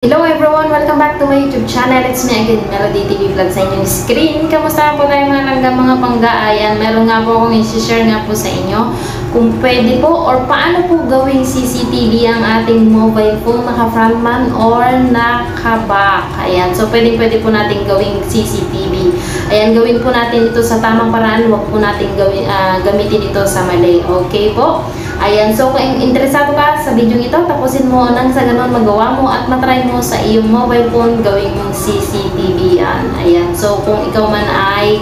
Hello everyone! Welcome back to my YouTube channel. It's me again, Melody TV Vlog sa inyong screen. Kamusta po tayo mga langgang mga panggaayan? Meron nga po akong i-share nga po sa inyo kung pwede po or paano po gawing CCTV ang ating mobile phone, naka-frontman or naka-back. Ayan, so pwede po natin gawing CCTV. Ayan, gawin po natin ito sa tamang paraan. Huwag po natin gamitin ito sa mali. Okay po? Ayan, so kung interesado ka sa video ito, tapusin mo nang sa ganun magawa mo at matry mo sa iyong mobile phone gawing mong CCTV yan. Ayan, so kung ikaw man ay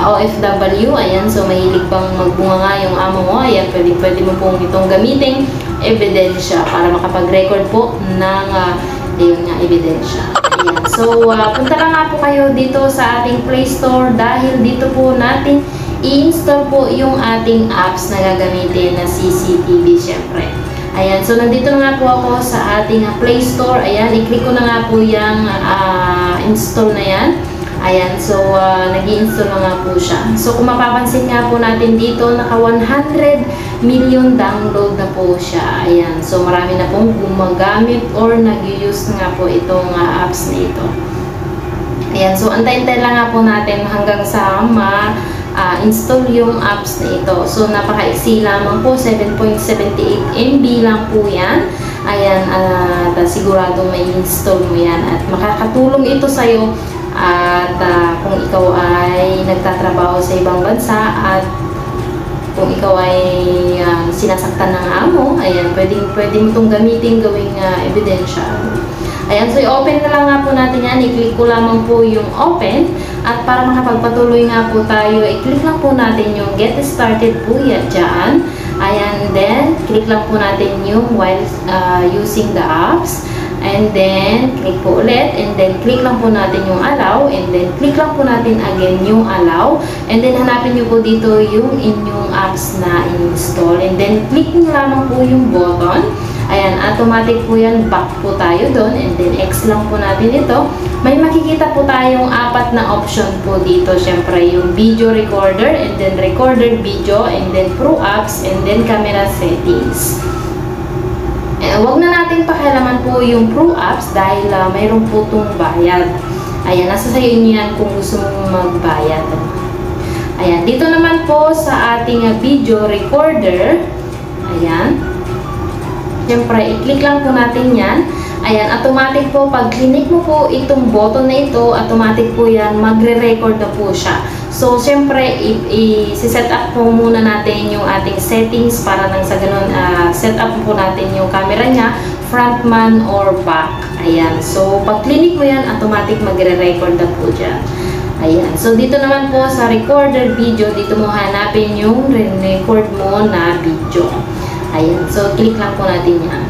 OFW, ayan, so mahilig pang magbunga nga yung amo mo, ayan, pwede mo pong itong gamiting ebidensya para makapag-record po ng yung ebidensya. Ayan, so punta lang nga po kayo dito sa ating Play Store dahil dito po natin i-install po yung ating apps na gagamitin na CCTV syempre. Ayan, so nandito na nga po ako sa ating Play Store. Ayan, i-click ko na nga po yung install na yan. Ayan, so nag-i-install na nga po siya. So kung mapapansin nga po natin dito, naka 100 million download na po siya. Ayan, so marami na pong gumagamit or nag-use na nga po itong apps na ito. Ayan, so antay-antay lang nga po natin hanggang sa install yung apps na ito. So, napaka-easy lamang po. 7.78 MB lang po yan. Ayan, siguradong may install mo yan. At makakatulong ito sa'yo. At kung ikaw ay nagtatrabaho sa ibang bansa at kung ikaw ay sinasaktan ng amo, ayan, pwede mo itong gamitin gawing ebidensya. Ayan, so i-open na lang nga po natin yan. I-click ko lamang po yung open. At para makapagpatuloy nga po tayo, i-click lang po natin yung get started po yan dyan. Ayan, then click lang po natin yung while using the apps. And then, click po ulit. And then, click lang po natin yung allow. And then, click lang po natin again yung allow. And then, hanapin nyo po dito yung inyong apps na install. And then, click nyo lamang po yung button. Ayan, automatic po yan. Back po tayo doon. And then, X lang po natin ito. May makikita po tayong apat na option po dito. Siyempre, yung video recorder, and then recorder video, and then pro apps, and then camera settings. Huwag na natin pakialaman po yung pro apps dahil mayroon po itong bayad. Ayan, nasa sayo nyo yan kung gusto mong magbayad. Ayan, dito naman po sa ating video recorder, ayan, siyempre, i-click lang po natin yan. Ayan, automatic po, pag click mo po itong button na ito, automatic po yan, magre-record na po siya. So, siyempre, i-set up po muna natin yung ating settings para nang sa ganun, set up po natin yung camera niya, frontman or back. Ayan, so, pag click mo yan, automatic magre-record na po dyan. Ayan, so dito naman po sa recorder video, dito mo hanapin yung record mo na video. Ayan, so click lang po natin yan.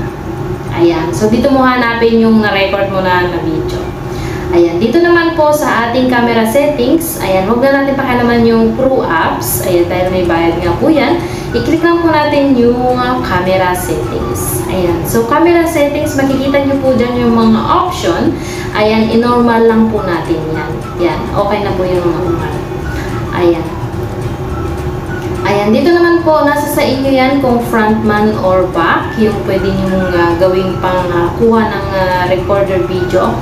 Ayan, so dito mo hanapin yung na-record mo na video. Ayan, dito naman po sa ating camera settings, ayan, huwag na natin pakialaman yung pro apps. Ayan, dahil may bayad nga po yan. I-click lang po natin yung camera settings. Ayan, so camera settings, makikita nyo po dyan yung mga option. Ayan, i-normal lang po natin yan. Yan, okay na po yung normal. Ayan. Ayan, dito naman po, nasa sa inyo yan kung frontman or back, yung pwede nyo gawing pang kuha ng recorder video.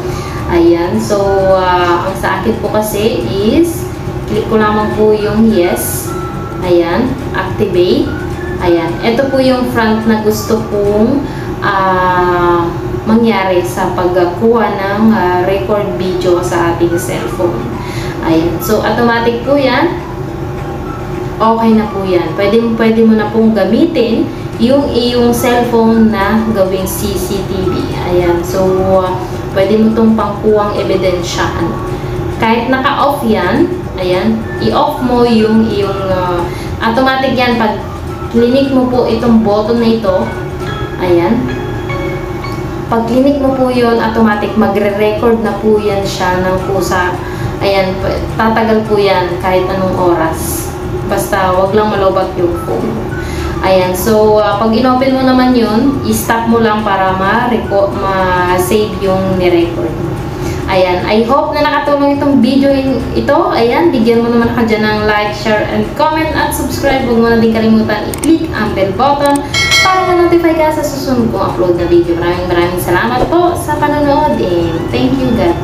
Ayan, so ang sa akin po kasi is, click ko lamang po yung yes. Ayan, activate. Ayan, ito po yung front na gusto kong mangyari sa pagkuha ng record video sa ating cellphone. Ayan, so automatic po yan. Okay na po yan. Pwede mo na pong gamitin yung iyong cellphone na gawing CCTV. Ayan. So, pwede mo itong pangkuwang ebidensya. Kahit naka-off yan, ayan, i-off mo yung iyong automatic yan. Pag click mo po itong button na ito, ayan, pag click mo po yun, automatic magre-record na po yan siya ng kusa. Ayan, tatagal po yan kahit anong oras. Basta wag lang malobat yung phone. Ayan, so pag inopen mo naman yun, i-stop mo lang para ma-save yung ni-record. Ayan, I hope na nakatulong itong video ito. Ayan, bigyan mo naman ako dyan ng like, share, and comment at subscribe. Huwag mo na din kalimutan i-click ang bell button para ma-notify ka sa susunod kong upload na video. Maraming salamat po sa panonood and thank you, God